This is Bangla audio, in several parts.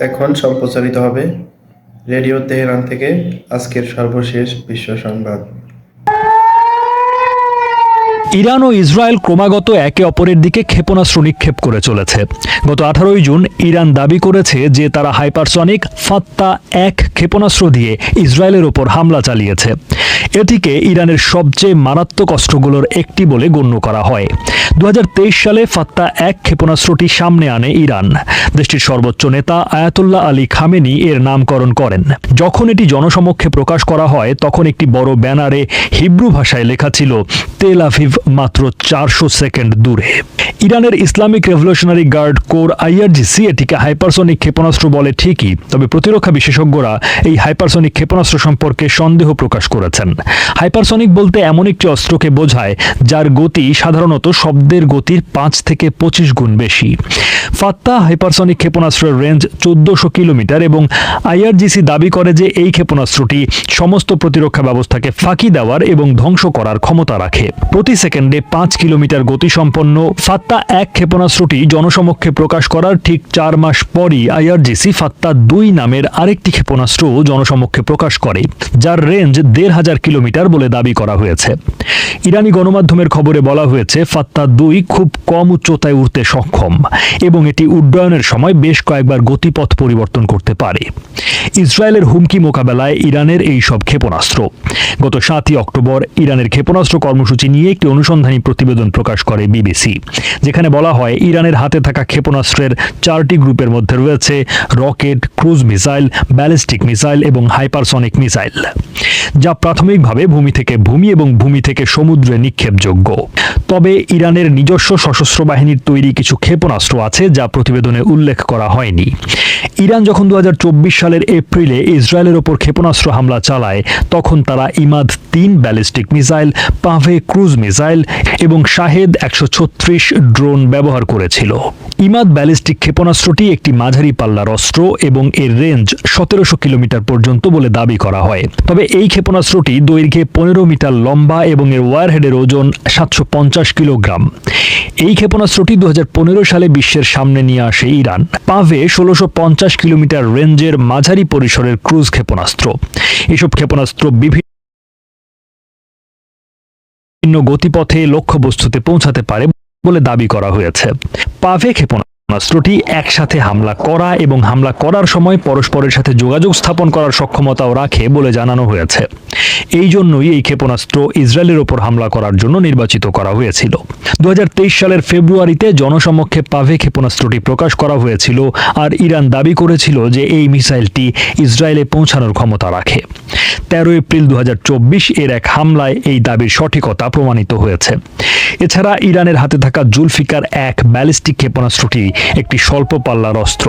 এখন সম্প্রচারিত হবে রেডিও তেহরান থেকে আজকের সর্বশেষ বিশ্ব সংবাদ। ইরান ও ইসরায়েল ক্রমাগত একে অপরের দিকে ক্ষেপণাস্ত্র নিক্ষেপ করে চলেছে। গত 18 জুন ইরান দাবি করেছে যে তারা হাইপারসনিক ফাত্তা-1 ক্ষেপণাস্ত্র দিয়ে ইসরায়েলের ওপর হামলা চালিয়েছে। এটিকে ইরানের সবচেয়ে মারাত্মক অস্ত্রগুলোর একটি বলে গণ্য করা হয়। 2023 সালে ফাত্তা-1 ক্ষেপণাস্ত্রটি সামনে আনে ইরান। দেশটির সর্বোচ্চ নেতা আয়াতুল্লাহ আলী খামেনি এর নামকরণ করেন। যখন এটি জনসমক্ষে প্রকাশ করা হয় তখন একটি বড় ব্যানারে হিব্রু ভাষায় লেখা ছিল তেল আভিভ মাত্র 400 সেকেন্ড দূরে। ইরানের Islamic revolutionary guard corps IRGC এটিকে হাইপারসনিক ক্ষেপণাস্ত্র বলে ঠিকই, তবে প্রতিরক্ষা বিশেষজ্ঞরা এই হাইপারসনিক ক্ষেপণাস্ত্র সম্পর্কে সন্দেহ প্রকাশ করেছেন। হাইপারসনিক বলতে এমন একটি অস্ত্রকে বোঝায় যার গতি সাধারণত শব্দের গতির 5 থেকে 25 গুণ বেশি। ফাত্তা হাইপারসনিক ক্ষেপণাস্ত্রের রেঞ্জ 1400 কিলোমিটার এবং আইআরজিসি দাবি করে যে এই ক্ষেপণাস্ত্রটি সমস্ত প্রতিরক্ষা ব্যবস্থাকে ফাঁকি দেওয়ার এবং ধ্বংস করার ক্ষমতা রাখে। প্রতি সেকেন্ডে 5 কিলোমিটার গতিসম্পন্ন ফাত্তা-1 ক্ষেপণাস্ত্রটি জনসমক্ষে প্রকাশ করার ঠিক 4 মাস পরই আইআরজিসি ফাত্তা-2 নামের আরেকটি ক্ষেপণাস্ত্র জনসমক্ষে প্রকাশ করে, যার রেঞ্জ 1500 কিলোমিটার বলে দাবি করা হয়েছে। ইরানি গণমাধ্যমের খবরে বলা হয়েছে ফাত্তা-2 খুব কম উচ্চতায় উড়তে সক্ষম এবং এটি উড্ডয়নের সময় বেশ কয়েকবার গতিপথ পরিবর্তন করতে পারে। ইসরায়েলের হুমকি মোকাবেলায় ইরানের এই সব ক্ষেপণাস্ত্র। গত 7ই অক্টোবর ইরানের ক্ষেপণাস্ত্র কর্মসূচি নিয়ে একটি অনুসন্ধানী প্রতিবেদন প্রকাশ করে বিবিসি, যেখানে বলা হয় ইরানের হাতে থাকা ক্ষেপণাস্ত্রের 4টি গ্রুপের মধ্যে রয়েছে rocket, cruise missile, ballistic missile এবং হাইপারসনিক মিসাইল, যা প্রাথমিকভাবে ভূমি থেকে ভূমি এবং ভূমি থেকে সমুদ্রে নিক্ষেপযোগ্য। তবে ইরানের নিজস্ব সশস্ত্র বাহিনীর তৈরি কিছু ক্ষেপণাস্ত্র আছে যা প্রতিবেদনে উল্লেখ করা হয়নি। ইরান যখন 2024 সালের এপ্রিলে ইসরায়েলের ওপর ক্ষেপণাস্ত্র হামলা চালায় তখন তারা ইমাদ-3 ব্যালিস্টিক মিসাইল, পাভে ক্রুজ মিসাইল এবং শাহেদ 136 ড্রোন ব্যবহার করেছিল। ইমাদ ব্যালিস্টিক ক্ষেপণাস্ত্রটি একটি মাঝারি পাল্লার অস্ত্র এবং এর রেঞ্জ 1700 কিলোমিটার পর্যন্ত বলে দাবি করা হয়। তবে এই ক্ষেপণাস্ত্রটি দৈর্ঘ্যে 15 মিটার লম্বা এবং এর ওয়ারহেডের ওজন 750 কিলোগ্রাম। এই ক্ষেপণাস্ত্রটি 2015 সালে বিশ্বের সামনে নিয়ে আসে ইরান। পাভে 1650 কিলোমিটার রেঞ্জের মাঝারি পরিসরের ক্রুজ ক্ষেপণাস্ত্র। এসব ক্ষেপণাস্ত্র বিভিন্ন গতিপথে লক্ষ্যবস্তুতে পৌঁছাতে পারে বলে দাবি করা হয়েছে। পাভে ক্ষেপণাস্ত্রটি একসাথে হামলা করা এবং হামলা করার সময় পরস্পরের সাথে যোগাযোগ স্থাপন করার সক্ষমতাও রাখে বলে জানানো হয়েছে। এই জন্যই এই ক্ষেপণাস্ত্র ইসরায়েলের ওপর হামলা করার জন্য নির্বাচিত করা হয়েছিল। 2023 সালের ফেব্রুয়ারিতে জনসমক্ষে পাভে ক্ষেপণাস্ত্রটি প্রকাশ করা হয়েছিল আর ইরান দাবি করেছিল যে এই মিসাইলটি ইসরায়েলে পৌঁছানোর ক্ষমতা রাখে। 13 এপ্রিল 2024 এর এক হামলায় এই দাবির সঠিকতা প্রমাণিত হয়েছে। এছাড়া ইরানের হাতে থাকা জুলফিকার-1 ব্যালিস্টিক ক্ষেপণাস্ত্রটি একটি স্বল্প পাল্লার অস্ত্র।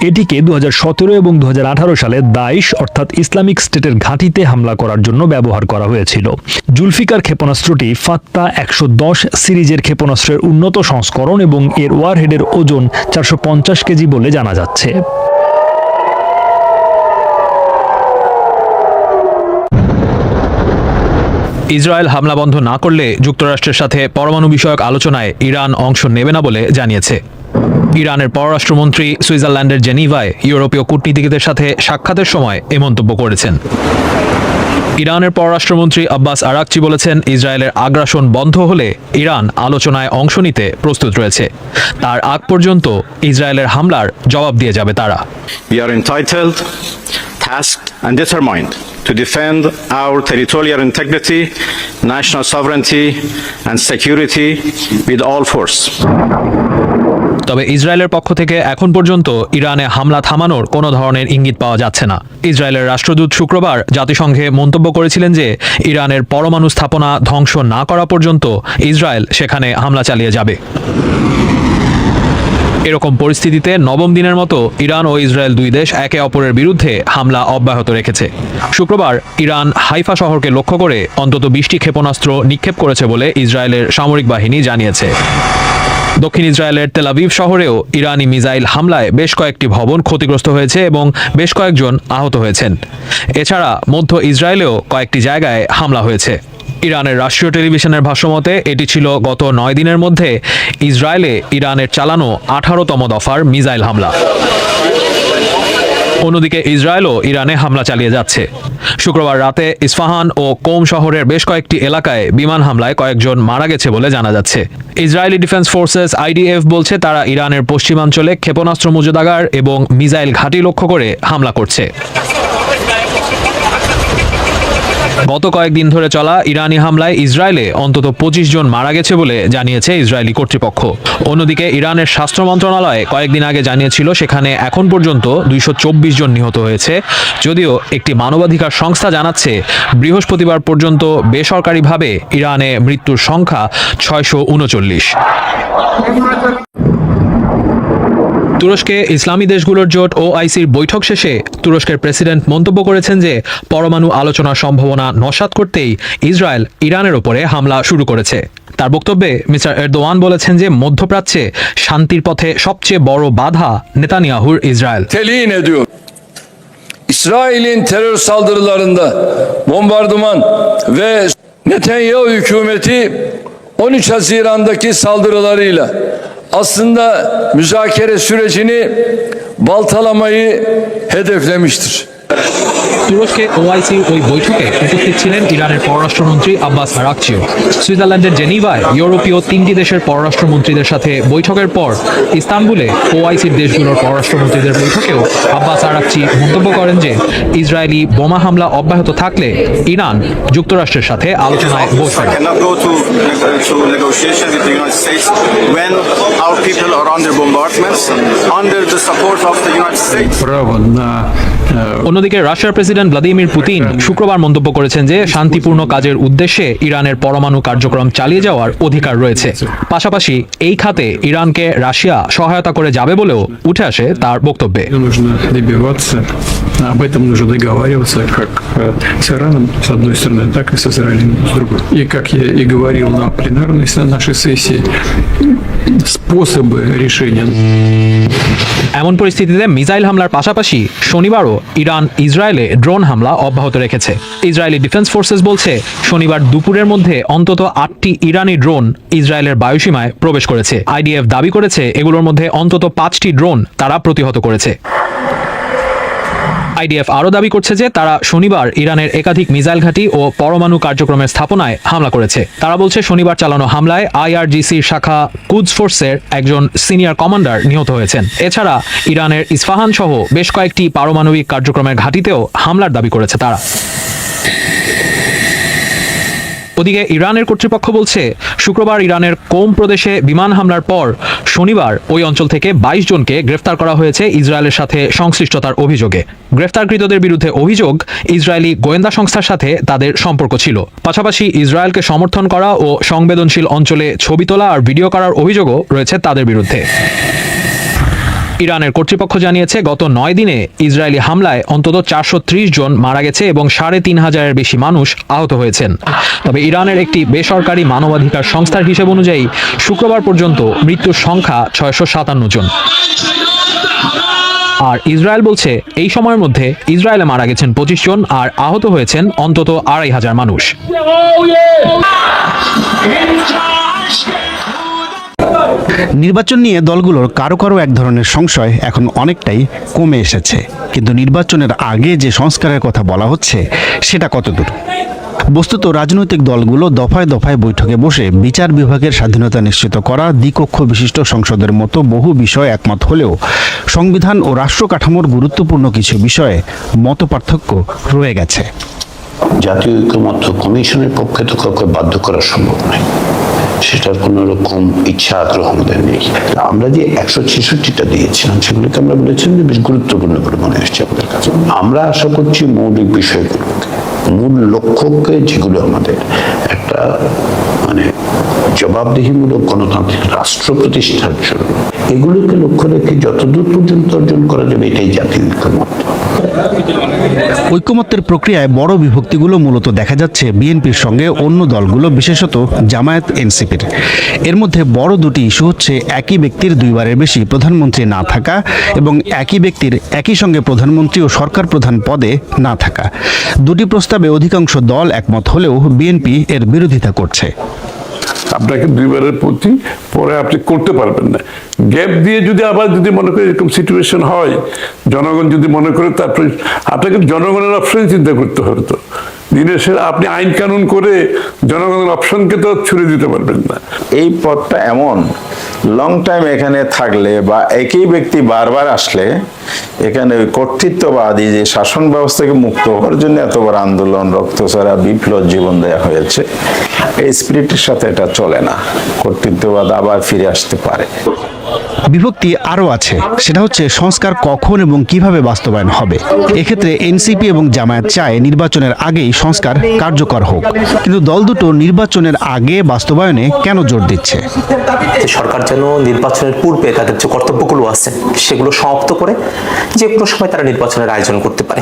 এটিকে 2017 এবং 2018 সালে দাইশ অর্থাৎ ইসলামিক স্টেটের ঘাঁটিতে হামলা করার জন্য ব্যবহার করা হয়েছিল। জুলফিকার ক্ষেপণাস্ত্রটি ফাত্তা-110 সিরিজের ক্ষেপণাস্ত্রের উন্নত সংস্করণ এবং এর ওয়ারহেডের ওজন 450 কেজি বলে জানা যাচ্ছে। ইসরায়েল হামলা বন্ধ না করলে যুক্তরাষ্ট্রের সাথে পরমাণু বিষয়ক আলোচনায় ইরান অংশ নেবে না বলে জানিয়েছে। ইরানের পররাষ্ট্রমন্ত্রী সুইজারল্যান্ডের জেনিভায় ইউরোপীয় কূটনীতিকদের সাথে সাক্ষাতের সময় এ মন্তব্য করেছেন। ইরানের পররাষ্ট্রমন্ত্রী আব্বাস আরাকচি বলেছেন, ইসরায়েলের আগ্রাসন বন্ধ হলে ইরান আলোচনায় অংশ নিতে প্রস্তুত রয়েছে। তার আগ পর্যন্ত ইসরায়েলের হামলার জবাব দিয়ে যাবে তারা। We are entitled, tasked and determined to defend our territorial integrity, national sovereignty and security with all force. তবে ইসরায়েলের পক্ষ থেকে এখন পর্যন্ত ইরানে হামলা থামানোর কোনো ধরনের ইঙ্গিত পাওয়া যাচ্ছে না। ইসরায়েলের রাষ্ট্রদূত শুক্রবার জাতিসংঘে মন্তব্য করেছিলেন যে ইরানের পরমাণু স্থাপনা ধ্বংস না করা পর্যন্ত ইসরায়েল সেখানে হামলা চালিয়ে যাবে। এরকম পরিস্থিতিতে নবম দিনের মতো ইরান ও ইসরায়েল দুই দেশ একে অপরের বিরুদ্ধে হামলা অব্যাহত রেখেছে। শুক্রবার ইরান হাইফা শহরকে লক্ষ্য করে অন্তত 20টি ক্ষেপণাস্ত্র নিক্ষেপ করেছে বলে ইসরায়েলের সামরিক বাহিনী জানিয়েছে। দক্ষিণ ইসরায়েলের তেল আভিভ শহরেও ইরানি মিসাইল হামলায় বেশ কয়েকটি ভবন ক্ষতিগ্রস্ত হয়েছে এবং বেশ কয়েকজন আহত হয়েছেন। এছাড়া মধ্য ইসরায়েলেও কয়েকটি জায়গায় হামলা হয়েছে। ইরানের রাষ্ট্রীয় টেলিভিশনের ভাষ্যমতে এটি ছিল গত 9 দিনের মধ্যে ইসরায়েলে ইরানের চালানো 18তম দফার মিসাইল হামলা। অন্যদিকে ইসরায়েলও ইরানে হামলা চালিয়ে যাচ্ছে। শুক্রবার রাতে ইস্পাহান ও কোম শহরের বেশ কয়েকটি এলাকায় বিমান হামলায় কয়েকজন মারা গেছে বলে জানা যাচ্ছে। ইসরায়েলি ডিফেন্স ফোর্সেস IDF বলছে তারা ইরানের পশ্চিমাঞ্চলে ক্ষেপণাস্ত্র মজুদাগার এবং মিসাইল ঘাঁটি লক্ষ্য করে হামলা করছে। গত কয়েকদিন ধরে চলা ইরানি হামলায় ইসরায়েলে অন্তত 25 জন মারা গেছে বলে জানিয়েছে ইসরায়েলি কর্তৃপক্ষ। অন্যদিকে ইরানের স্বাস্থ্য মন্ত্রণালয় কয়েকদিন আগে জানিয়েছিল সেখানে এখন পর্যন্ত 224 জন নিহত হয়েছে, যদিও একটি মানবাধিকার সংস্থা জানাচ্ছে বৃহস্পতিবার পর্যন্ত বেসরকারিভাবে ইরানে মৃত্যুর সংখ্যা 639। তুরস্কে ইসলামী দেশগুলোর জোট OICর বৈঠক শেষে তুরস্কের প্রেসিডেন্ট মন্তব্য করেছেন যে পরমাণু আলোচনার সম্ভাবনা নস্যাৎ করতেই ইসরায়েল ইরানের ওপরে হামলা শুরু করেছে। তার বক্তব্যে মিস্টার এরদোয়ান বলেছেন যে মধ্যপ্রাচ্যে শান্তির পথে সবচেয়ে বড় বাধা নেতানিয়াহুর Israel. Telin ediyor. İsrail'in terör saldırılarında bombardıman ve Netanyahu hükümeti 13 Haziran'daki saldırılarıyla aslında müzakere sürecini baltalamayı hedeflemiştir. তুরস্কে OICর ওই বৈঠকে উপস্থিত ছিলেন ইরানের পররাষ্ট্রমন্ত্রী আব্বাস আরাকচিও। সুইজারল্যান্ডের জেনিভায় ইউরোপীয় 3টি দেশের পররাষ্ট্রমন্ত্রীদের সাথে বৈঠকের পর ইস্তানবুলে OICর দেশগুলোর পররাষ্ট্রমন্ত্রীদের বৈঠকেও আব্বাস আরাকচি মন্তব্য করেন যে ইসরায়েলি বোমা হামলা অব্যাহত থাকলে ইরান যুক্তরাষ্ট্রের সাথে আলোচনায় বসবে। cannot go to negotiation with the United States when our people are under bombardments, under the support of the United States. অন্যদিকে রাশিয়ার প্রেসিডেন্ট ভ্লাদিমির পুতিন শুক্রবার মন্তব্য করেছেন যে শান্তিপূর্ণ কাজের উদ্দেশ্যে ইরানের পরমাণু কার্যক্রম চালিয়ে যাওয়ার অধিকার রয়েছে। পাশাপাশি এই খাতে ইরানকে রাশিয়া সহায়তা করে যাবে বলেও উঠে আসে তার বক্তব্যে। Нужно добиваться, об этом нужно договариваться как с Ираном, с одной стороны, так и с Израилем, с другой. И как я и говорил на пленарной нашей сессии, способы решения. এমন পরিস্থিতিতে মিসাইল হামলার পাশাপাশি শনিবারও ইরান ইসরায়েলে ড্রোন হামলা অব্যাহত রেখেছে। ইসরায়েলি ডিফেন্স ফোর্সেস বলছে শনিবার দুপুরের মধ্যে অন্তত 8টি ইরানি ড্রোন ইসরায়েলের বায়ুসীমায় প্রবেশ করেছে। IDF দাবি করেছে এগুলোর মধ্যে অন্তত 5টি ড্রোন তারা প্রতিহত করেছে। IDF আরও দাবি করছে যে তারা শনিবার ইরানের একাধিক মিসাইল ঘাঁটি ও পরমাণু কার্যক্রমের স্থাপনায় হামলা করেছে। তারা বলছে শনিবার চালানো হামলায় IRGCর শাখা কুদস ফোর্সের একজন সিনিয়র কমান্ডার নিহত হয়েছেন। এছাড়া ইরানের ইস্পাহান সহ বেশ কয়েকটি পারমাণবিক কার্যক্রমের ঘাঁটিতেও হামলার দাবি করেছে তারা। ওদিকে ইরানের কর্তৃপক্ষ বলছে শুক্রবার ইরানের কোম প্রদেশে বিমান হামলার পর শনিবার ওই অঞ্চল থেকে 22 জনকে গ্রেফতার করা হয়েছে ইসরায়েলের সাথে সংশ্লিষ্টতার অভিযোগে। গ্রেফতারকৃতদের বিরুদ্ধে অভিযোগ ইসরায়েলি গোয়েন্দা সংস্থার সাথে তাদের সম্পর্ক ছিল। পাশাপাশি ইসরায়েলকে সমর্থন করা ও সংবেদনশীল অঞ্চলে ছবি তোলা আর ভিডিও করার অভিযোগও রয়েছে তাদের বিরুদ্ধে। ইরানের কর্তৃপক্ষ জানিয়েছে গত 9 দিনে ইসরায়েলি হামলায় অন্তত 430 জন মারা গেছে এবং 3500-এর বেশি মানুষ আহত হয়েছেন। তবে ইরানের একটি বেসরকারি মানবাধিকার সংস্থার হিসেব অনুযায়ী শুক্রবার পর্যন্ত মৃত্যুর সংখ্যা 657 জন। আর ইসরায়েল বলছে এই সময়ের মধ্যে ইসরায়েলে মারা গেছেন 25 জন আর আহত হয়েছেন অন্তত 2500 মানুষ। নির্বাচন নিয়ে দলগুলোর কারো কারো এক ধরনের সংশয় এখন অনেকটাই কমে এসেছে, কিন্তু নির্বাচনের আগে যে সংস্কারের কথা বলা হচ্ছে সেটা কতদূর? বস্তুত রাজনৈতিক দলগুলো দফায় দফায় বৈঠকে বসে বিচার বিভাগের স্বাধীনতা নিশ্চিত করা, দ্বিকক্ষ বিশিষ্ট সংসদের মতো বহু বিষয় একমত হলেও সংবিধান ও রাষ্ট্র কাঠামোর গুরুত্বপূর্ণ কিছু বিষয়ে মতপার্থক্য রয়ে গেছে। জাতীয় ঐক্যমত্য কমিশনের পক্ষে তো কাউকে বাধ্য করা সম্ভব নয়, সেটার কোনো রকম ইচ্ছা আগ্রহ আমাদের নেই। আমরা যে 166টা দিয়েছিলাম সেগুলোকে আমরা বলেছিলাম যে বেশ গুরুত্বপূর্ণ বলে মনে হচ্ছে আমাদের কাছে। আমরা আশা করছি মৌলিক বিষয়গুলোকে, মূল লক্ষ্যকে, যেগুলো আমাদের একটা জবাবদিহিমূলক গণতান্ত্রিক রাষ্ট্র প্রতিষ্ঠার জন্য, এগুলোকে লক্ষ্য রেখে যতদূর পর্যন্ত অর্জন করা যাবে এটাই জাতীয় ঐক্যমত্য। ঐক্যমত্যের প্রক্রিয়ায় বড় বিভক্তিগুলো মূলত দেখা যাচ্ছে বিএনপির সঙ্গে অন্য দলগুলো, বিশেষত জামায়াত এনসিপির। এর মধ্যে বড় দুটি ইস্যু হচ্ছে একই ব্যক্তির দুইবারের বেশি প্রধানমন্ত্রী না থাকা এবং একই ব্যক্তির একই সঙ্গে প্রধানমন্ত্রী ও সরকার প্রধান পদে না থাকা। দুটি প্রস্তাবে অধিকাংশ দল একমত হলেও বিএনপি এর বিরোধিতা করছে। আপনাকে দুইবারের প্রতি পরে আপনি করতে পারবেন না। গ্যাপ দিয়ে যদি আবার যদি মনে করি এরকম সিচুয়েশন হয়, জনগণ যদি মনে করে, তারপরে আপনাকে জনগণের অপশনে চিন্তা করতে হবে। তো দিনের শেষে আপনি আইন কানুন করে জনগণের অপশনকে তো ছুড়ে দিতে পারবেন না। এই পথটা এমন লং টাইম এখানে থাকলে বা একই ব্যক্তি বারবার আসলে এখানে ওই কর্তৃত্ববাদী যে শাসন ব্যবস্থাকে মুক্ত হওয়ার জন্য এত বড় আন্দোলন, রক্তছাড়া, বিপ্লব জীবন দেয়া হয়েছে, এই স্পিরিটের সাথে এটা চলে না। কর্তৃত্ববাদ আবার ফিরে আসতে পারে। বিভক্তি আরও আছে, সেটা হচ্ছে সংস্কার কখন এবং কিভাবে বাস্তবায়ন হবে। এক্ষেত্রে এনসিপি এবং জামায়াত চায় নির্বাচনের আগেই সংস্কার কার্যকর হোক, কিন্তু দল দুটো নির্বাচনের আগে বাস্তবায়নে কেন জোর দিচ্ছে? সরকার যেন নির্বাচনের পূর্বে তাদের যে কর্তব্যগুলো আছে সেগুলো সমাপ্ত করে যে কোনো সময় তারা নির্বাচনের আয়োজন করতে পারে।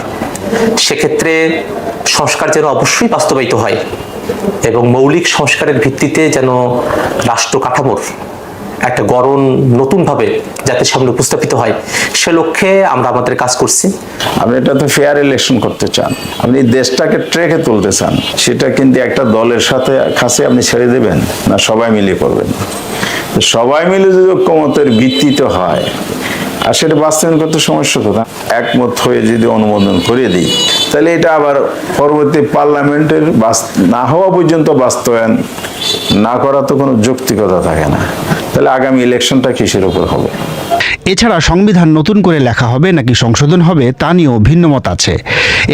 সেক্ষেত্রে সংস্কার যেন অবশ্যই বাস্তবায়িত হয় এবং মৌলিক সংস্কারের ভিত্তিতে যেন রাষ্ট্র কাঠামোর একটা গড়ন নতুনভাবে জাতির সামনে উপস্থাপিত হয়, সে লক্ষ্যে আমরা আমাদের কাজ করছি। আপনি এটা তো ফেয়ার ইলেকশন করতে চান, আপনি দেশটাকে ট্রেকে তুলতে চান, সেটা কিন্তু একটা দলের সাথে কাছে আপনি ছেড়ে দেবেন না সবাই মিলে করবেন? সবাই মিলে যদি ঐক্যমতের ভিত্তিতে হয়, আর সেটা বাস্তবায়ন করতে সমস্যা কোথায়? একমত হয়ে যদি অনুমোদন করে দিই, তাহলে এটা আবার পরবর্তী পার্লামেন্টের না হওয়া পর্যন্ত বাস্তবায়ন না করা তো কোনো যৌক্তিকতা থাকে না। তাহলে আগামী ইলেকশনটা কিসের উপর হবে? এছাড়া সংবিধান নতুন করে লেখা হবে নাকি সংশোধন হবে তা নিয়েও ভিন্নমত আছে।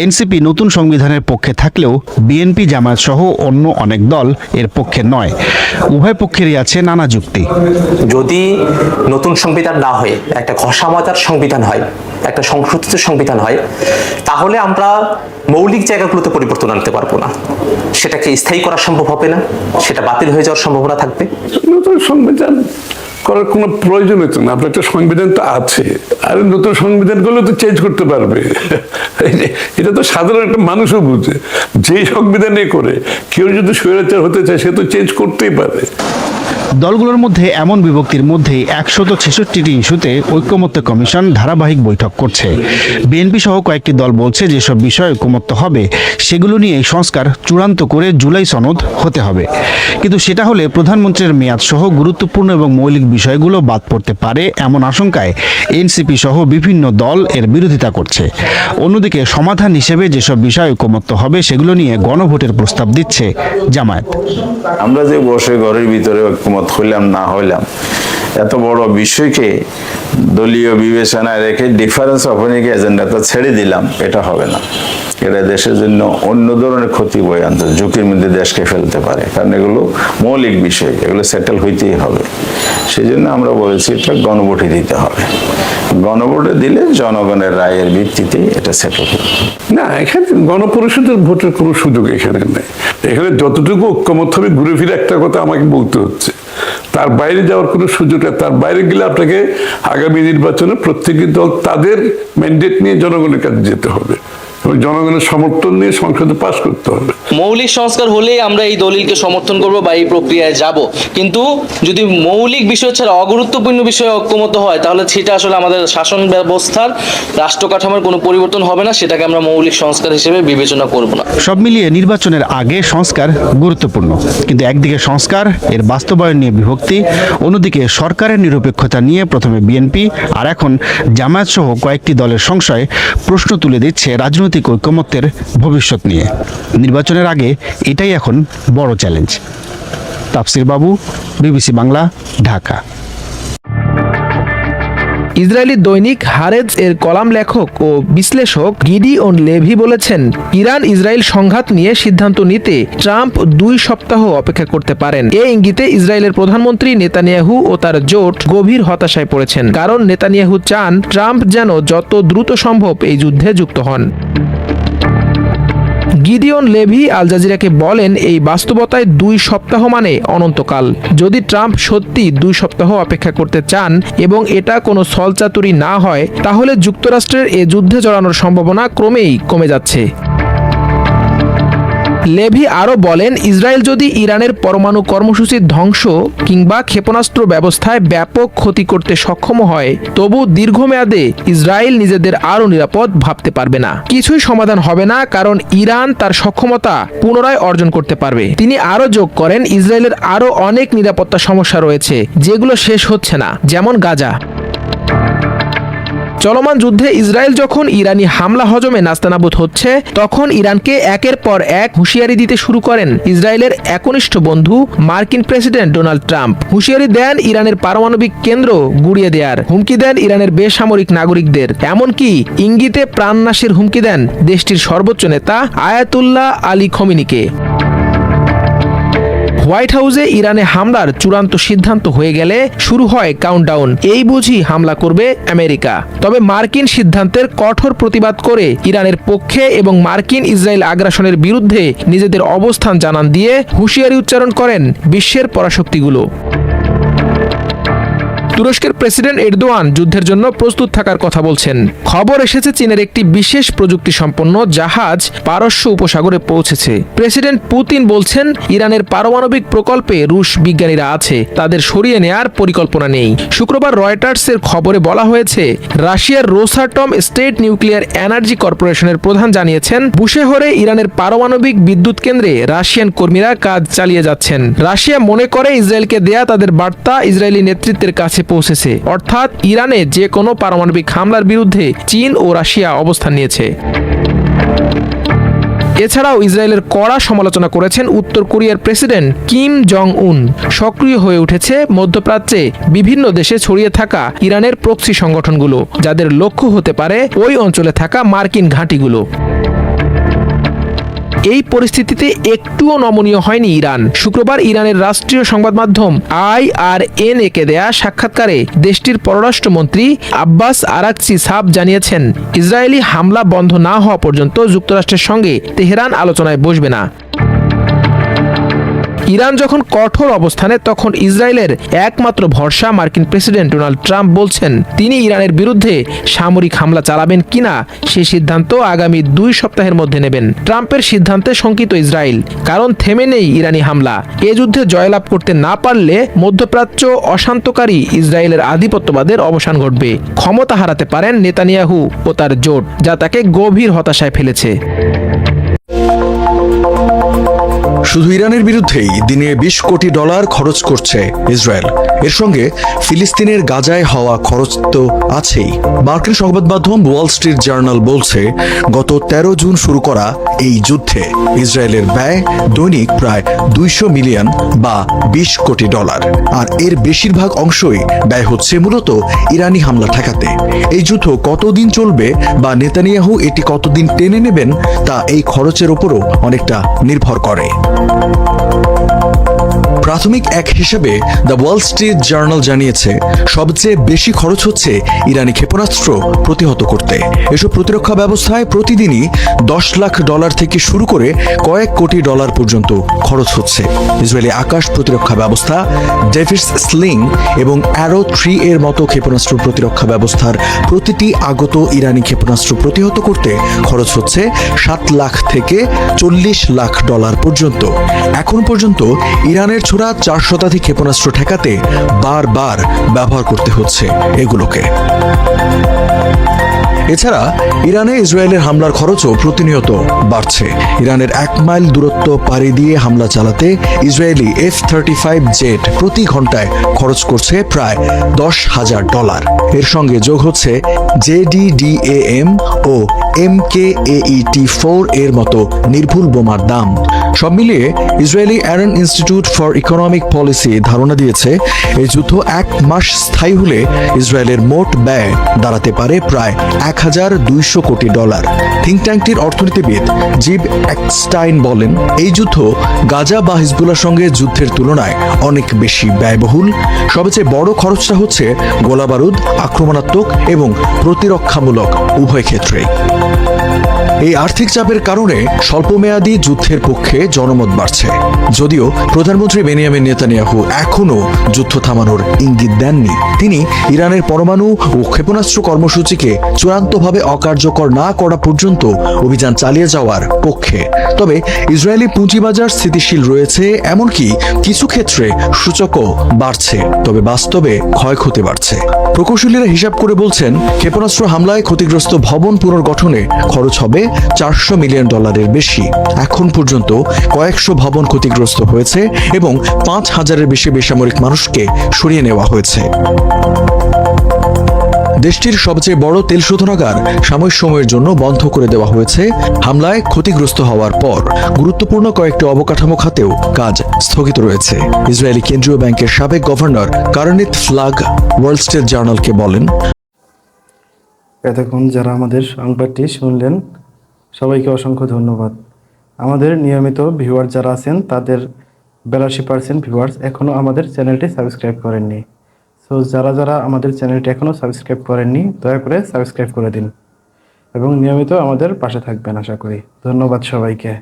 এনসিপি নতুন সংবিধানের পক্ষে থাকলেও বিএনপি, জামায়াত সহ অন্য অনেক দল এর পক্ষে নয়। উভয় পক্ষেরই আছে নানা যুক্তি। যদি নতুন সংবিধান না হয়ে একটা ঘষামাজার সংবিধান হয়, একটা সংশোধিত সংবিধান হয়, তাহলে আমরা মৌলিক জায়গাগুলোতে পরিবর্তন আনতে পারবো না, সেটাকে স্থায়ী করা সম্ভব হবে না, সেটা বাতিল হয়ে যাওয়ার সম্ভাবনা থাকবে। নতুন সংবিধান করার কোনো প্রয়োজন হতো না, আপনার একটা সংবিধান তো আছে, আর নতুন সংবিধান করলে তো চেঞ্জ করতে পারবে। এটা তো সাধারণ একটা মানুষও বুঝে, যেই সংবিধানে করে কেউ যদি স্বৈরাচার হতে চায় সে তো চেঞ্জ করতেই পারে। দলগুলোর মধ্যে এমন বিভক্তির মধ্যেই 166টি ইস্যুতে ঐক্যমত্য কমিশন ধারাবাহিক বৈঠক করছে। বিএনপি সহ কয়েকটি দল বলছে যেসব বিষয়ে ঐক্যমত্য হবে সেগুলো নিয়ে সংস্কার চূড়ান্ত করে জুলাই সনদ হতে হবে, কিন্তু সেটা হলে প্রধানমন্ত্রীর মেয়াদ সহ গুরুত্বপূর্ণ এবং মৌলিক বিষয়গুলো বাদ পড়তে পারে এমন আশঙ্কায় এনসিপি সহ বিভিন্ন দল এর বিরোধিতা করছে। অন্যদিকে সমাধান হিসেবে যেসব বিষয় ঐক্যমত্য হবে সেগুলো নিয়ে গণভোটের প্রস্তাব দিচ্ছে জামায়াত। আমরা যে বসে ঘরের ভিতরে ঐক্যমত হইলাম না হইলাম, এত বড় বিষয়কে দলীয় বিবেচনায় রেখে ডিফারেন্স অপিনিয়ন এজেন্ডাটা ছেড়ে দিলাম, এটা হবে না। এটা দেশের জন্য অন্য ধরনের ক্ষতি বয়ে আনতে, ঝুঁকির মধ্যে দেশকে ফেলতে পারে, কারণ এগুলো মৌলিক বিষয়, এগুলো সেটেল হইতেই হবে। সেই জন্য আমরা বলেছি এটা গণভোটে দিতে হবে। গণভোটে দিলে জনগণের রায়ের ভিত্তিতে এটা সেটেল হবে। না, এখানে গণপরিষদের ভোটের কোনো সুযোগ এখানে নেই। এখানে যতটুকু ঐক্যমত হবে, ঘুরে ফিরে একটা কথা আমাকে বলতে হচ্ছে, তার বাইরে যাওয়ার কোনো সুযোগ নেই। তার বাইরে গেলে আপনাকে আগামী নির্বাচনে প্রত্যেকটি দল তাদের ম্যান্ডেট নিয়ে জনগণের কাছে যেতে হবে এবং জনগণের সমর্থন নিয়ে সংসদে পাস করতে হবে। মৌলিক সংস্কার হলেই আমরা এই দলিলকে সমর্থন করব বা এই প্রক্রিয়ায় যাব, কিন্তু যদি মৌলিক বিষয় ছাড়া অগুরুত্বপূর্ণ বিষয়ে ঐক্যমত হয় তাহলে সেটা আসলে আমাদের শাসন ব্যবস্থার রাষ্ট্র কাঠামোর কোনো পরিবর্তন হবে না, সেটাকে আমরা মৌলিক সংস্কার হিসেবে বিবেচনা করব না। সব মিলিয়ে নির্বাচনের আগে সংস্কার গুরুত্বপূর্ণ, কিন্তু একদিকে সংস্কার এর বাস্তবায়ন নিয়ে বিভক্তি, অন্যদিকে সরকারের নিরপেক্ষতা নিয়ে প্রথমে বিএনপি আর এখন জামায়াত সহ কয়েকটি দলের সংশয় প্রশ্ন তুলে দিচ্ছে রাজনৈতিক ঐক্যমত্যের ভবিষ্যৎ নিয়ে। নির্বাচনের আগে এটাই এখন বড় চ্যালেঞ্জ। তাফসির বাবু, বিবিসি বাংলা, ঢাকা। ইসরায়েলি দৈনিক হারেজ এর কলাম লেখক ও বিশ্লেষক গিডিওন লেভি বলেছেন, ইরান ইসরায়েল সংঘাত নিয়ে সিদ্ধান্ত নিতে ট্রাম্প 2 সপ্তাহ অপেক্ষা করতে পারেন। এই ইঙ্গিতে ইসরায়েলের প্রধানমন্ত্রী নেতানিয়াহু ও তার জোট গভীর হতাশায় পড়েছেন, কারণ নেতানিয়াহু চান ট্রাম্প যেন যত দ্রুত সম্ভব এই যুদ্ধে যুক্ত হন। গিডিওন লেভি আল জাজিরাকে বলেন, এই বাস্তবতায় 2 সপ্তাহ মানে অনন্তকাল। যদি ট্রাম্প সত্যি 2 সপ্তাহ অপেক্ষা করতে চান এবং এটা কোনো ছলচাতুরি না হয়, তাহলে যুক্তরাষ্ট্রের এ যুদ্ধে জড়ানোর সম্ভাবনা ক্রমেই কমে যাচ্ছে। লেভি আরও বলেন, ইসরায়েল যদি ইরানের পরমাণু কর্মসূচির ধ্বংস কিংবা ক্ষেপণাস্ত্র ব্যবস্থায় ব্যাপক ক্ষতি করতে সক্ষম হয়, তবু দীর্ঘমেয়াদে ইসরায়েল নিজেদের আরও নিরাপদ ভাবতে পারবে না। কিছুই সমাধান হবে না, কারণ ইরান তার সক্ষমতা পুনরায় অর্জন করতে পারবে। তিনি আরও যোগ করেন, ইসরায়েলের আরও অনেক নিরাপত্তা সমস্যা রয়েছে যেগুলো শেষ হচ্ছে না, যেমন গাজা। চলমান যুদ্ধে ইসরায়েল যখন ইরানি হামলা হজমে নাস্তানাবুদ হচ্ছে, তখন ইরানকে একের পর এক হুঁশিয়ারি দিতে শুরু করেন ইসরায়েলের একনিষ্ঠ বন্ধু মার্কিন প্রেসিডেন্ট ডোনাল্ড ট্রাম্প। হুঁশিয়ারি দেন ইরানের পারমাণবিক কেন্দ্র গুড়িয়ে দেওয়ার, হুমকি দেন ইরানের বেসামরিক নাগরিকদের, এমনকি ইঙ্গিতে প্রাণনাশের হুমকি দেন দেশটির সর্বোচ্চ নেতা আয়াতুল্লাহ আলী খমিনিকে। হোয়াইট হাউসে ইরানে হামলার চূড়ান্ত সিদ্ধান্ত হয়ে গেলে শুরু হয় কাউন্টডাউন, এই বুঝি হামলা করবে আমেরিকা। তবে মার্কিন সিদ্ধান্তের কঠোর প্রতিবাদ করে ইরানের পক্ষে এবং মার্কিন ইসরায়েল আগ্রাসনের বিরুদ্ধে নিজেদের অবস্থান জানান দিয়ে হুঁশিয়ারি উচ্চারণ করেন বিশ্বের পরাশক্তিগুলো। তুরস্কের প্রেসিডেন্ট এরদোয়ান যুদ্ধের জন্য প্রস্তুত থাকার কথা বলছেন। খবর এসেছে চীনের একটি বিশেষ প্রযুক্তি সম্পন্ন জাহাজ পারস্য উপসাগরে পৌঁছেছে। প্রেসিডেন্ট পুতিন বলছেন, ইরানের পারমাণবিক প্রকল্পে রুশ বিজ্ঞানীরা আছে, তাদের সরিয়ে নেয়ার পরিকল্পনা নেই। শুক্রবার রয়টার্সের খবরে বলা হয়েছে, রাশিয়ার রোসাটম স্টেট নিউক্লিয়ার এনার্জি কর্পোরেশনের প্রধান জানিয়েছেন, বুশেহরে ইরানের পারমাণবিক বিদ্যুৎ কেন্দ্রে রাশিয়ান কর্মীরা কাজ চালিয়ে যাচ্ছেন। রাশিয়া মনে করে ইসরায়েলকে দেয়া তাদের বার্তা ইসরায়েলি নেতৃত্বের কাছে পৌঁছেছে, অর্থাৎ ইরানে যে কোনো পারমাণবিক হামলার বিরুদ্ধে চীন ও রাশিয়া অবস্থান নিয়েছে। এছাড়াও ইসরায়েলের কড়া সমালোচনা করেছেন উত্তর কোরিয়ার প্রেসিডেন্ট কিম জং উন। সক্রিয় হয়ে উঠেছে মধ্যপ্রাচ্যে বিভিন্ন দেশে ছড়িয়ে থাকা ইরানের প্রক্সি সংগঠনগুলো, যাদের লক্ষ্য হতে পারে ওই অঞ্চলে থাকা মার্কিন ঘাঁটিগুলো। এই পরিস্থিতিতে একটুও নমনীয় হয়নি ইরান। শুক্রবার ইরানের রাষ্ট্রীয় সংবাদ মাধ্যম IRNA কে দেয়া সাক্ষাৎকারে দেশটির পররাষ্ট্রমন্ত্রী আব্বাস আরাকচি সাব জানিয়েছেন, ইসরায়েলি হামলা বন্ধ না হওয়া পর্যন্ত যুক্তরাষ্ট্রের সঙ্গে তেহরান আলোচনায় বসবে না। ইরান যখন কঠোর অবস্থানে, তখন ইসরায়েলের একমাত্র ভরসা মার্কিন প্রেসিডেন্ট ডোনাল্ড ট্রাম্প বলছেন, তিনি ইরানের বিরুদ্ধে সামরিক হামলা চালাবেন কিনা সেই সিদ্ধান্ত আগামী 2 সপ্তাহের মধ্যে নেবেন। ট্রাম্পের সিদ্ধান্তে শঙ্কিত ইসরায়েল, কারণ থেমে নেই ইরানি হামলা। এ যুদ্ধে জয়লাভ করতে না পারলে মধ্যপ্রাচ্য অশান্তকারী ইসরায়েলের আধিপত্যবাদের অবসান ঘটবে। ক্ষমতা হারাতে পারেন নেতানিয়াহু ও তার জোট, যা তাকে গভীর হতাশায় ফেলেছে। শুধু ইরানের বিরুদ্ধেই দিনে $20 কোটি খরচ করছে ইসরায়েল। এর সঙ্গে ফিলিস্তিনের গাজায় হওয়া খরচ তো আছেই। মার্কিন সংবাদ মাধ্যম ওয়াল স্ট্রিট জার্নাল বলছে, গত 13 জুন শুরু করা এই যুদ্ধে ইসরায়েলের ব্যয় দৈনিক প্রায় $200 মিলিয়ন বা $20 কোটি। আর এর বেশিরভাগ অংশই ব্যয় হচ্ছে মূলত ইরানি হামলা ঠেকাতে। এই যুদ্ধ কতদিন চলবে বা নেতানিয়াহু এটি কতদিন টেনে নেবেন, তা এই খরচের উপরও অনেকটা নির্ভর করে। প্রাথমিক এক হিসেবে দ্য ওয়াল স্ট্রিট জার্নাল জানিয়েছে, সবচেয়ে বেশি খরচ হচ্ছে ইরানি ক্ষেপণাস্ত্র প্রতিহত করতে। এসব প্রতিরক্ষা ব্যবস্থায় প্রতিদিনই $10 লাখ থেকে শুরু করে কয়েক কোটি ডলার পর্যন্ত খরচ হচ্ছে। ইসরায়েলি আকাশ প্রতিরক্ষা ব্যবস্থা, ডেভিস স্লিং এবং অ্যারো 3 এর মতো ক্ষেপণাস্ত্র প্রতিরক্ষা ব্যবস্থার প্রতিটি আগত ইরানি ক্ষেপণাস্ত্র প্রতিহত করতে খরচ হচ্ছে $7 লাখ থেকে $40 লাখ পর্যন্ত। এখন পর্যন্ত ইরানের ছোড়া 4 শতাধিক ক্ষেপণাস্ত্র ঠেকাতে বারবার ব্যবহার করতে হচ্ছে এগুলোকে। এছাড়া ইরানে ইসরায়েলের হামলার খরচও প্রতিনিয়ত বাড়ছে। ইরানের 1 মাইল দূরত্ব পাড়ি দিয়ে হামলা চালাতে ইসরায়েলি F-35 জেট প্রতি ঘন্টায় খরচ করছে প্রায় $10,000। এর সঙ্গে যোগ হচ্ছে JDDAM ও MKAET-4 এর মতো নির্ভুল বোমার দাম। সব মিলিয়ে Israeli Aaron institute for economic policy ধারণা দিয়েছে, এই যুদ্ধ 1 মাস স্থায়ী হলে ইসরায়েলের মোট ব্যয় দাঁড়াতে পারে প্রায় $1,200 কোটি। থিঙ্ক ট্যাঙ্কটির অর্থনীতিবিদ জিব একস্টাইন বলেন, এই যুদ্ধ গাজা বা হিজবুল্লাহর সঙ্গে যুদ্ধের তুলনায় অনেক বেশি ব্যয়বহুল। সবচেয়ে বড় খরচটা হচ্ছে গোলাবারুদ, আক্রমণাত্মক এবং প্রতিরক্ষামূলক উভয় ক্ষেত্রেই। এই আর্থিক চাপের কারণে স্বল্পমেয়াদী যুদ্ধের পক্ষে জনমত বাড়ছে। যদিও প্রধানমন্ত্রী বেনিয়ামিন নেতানিয়াহু এখনও যুদ্ধ থামানোর ইঙ্গিত দেননি। তিনি ইরানের পরমাণু ও ক্ষেপণাস্ত্র কর্মসূচিকে চূড়ান্তভাবে অকার্যকর না করা পর্যন্ত অভিযান চালিয়ে যাওয়ার পক্ষে। তবে ইসরায়েলি পুঁজিবাজার স্থিতিশীল রয়েছে, এমনকি কিছু ক্ষেত্রে সূচকও বাড়ছে, তবে বাস্তবে ক্ষয়ক্ষতি বাড়ছে। প্রকৌশলীরা হিসাব করে বলছেন, ক্ষেপণাস্ত্র হামলায় ক্ষতিগ্রস্ত ভবন পুনর্গঠনে খরচ হবে $400 মিলিয়ন বেশি। এখন পর্যন্ত কয়েকশো ভবন ক্ষতিগ্রস্ত হয়েছে এবং 5,000-এর বেশি বেসামরিক মানুষকে সরিয়ে নেওয়া হয়েছে। দেশটির সবচেয়ে বড় তেল শোধনাগার সাময়িক সময়ের জন্য বন্ধ করে দেওয়া হয়েছে হামলায় ক্ষতিগ্রস্ত হওয়ার পর। গুরুত্বপূর্ণ কয়েকটি অবকাঠামো খাতেও কাজ স্থগিত রয়েছে। ইসরায়েলি কেন্দ্রীয় ব্যাংকের সাবেক গভর্নর কারনিত ফ্লাগ ওয়াল স্ট্রিট জার্নালকে বলেন, এতক্ষণ যারা আমাদের সংবাদটি শুনলেন সবাইকে অসংখ্য ধন্যবাদ। আমাদের নিয়মিত ভিউয়ার যারা আছেন তাদের 82% ভিউয়ার্স এখনও আমাদের চ্যানেলটি সাবস্ক্রাইব করেননি। সো যারা আমাদের চ্যানেলটি এখনও সাবস্ক্রাইব করেননি দয়া করে সাবস্ক্রাইব করে দিন এবং নিয়মিত আমাদের পাশে থাকবেন আশা করি। ধন্যবাদ সবাইকে।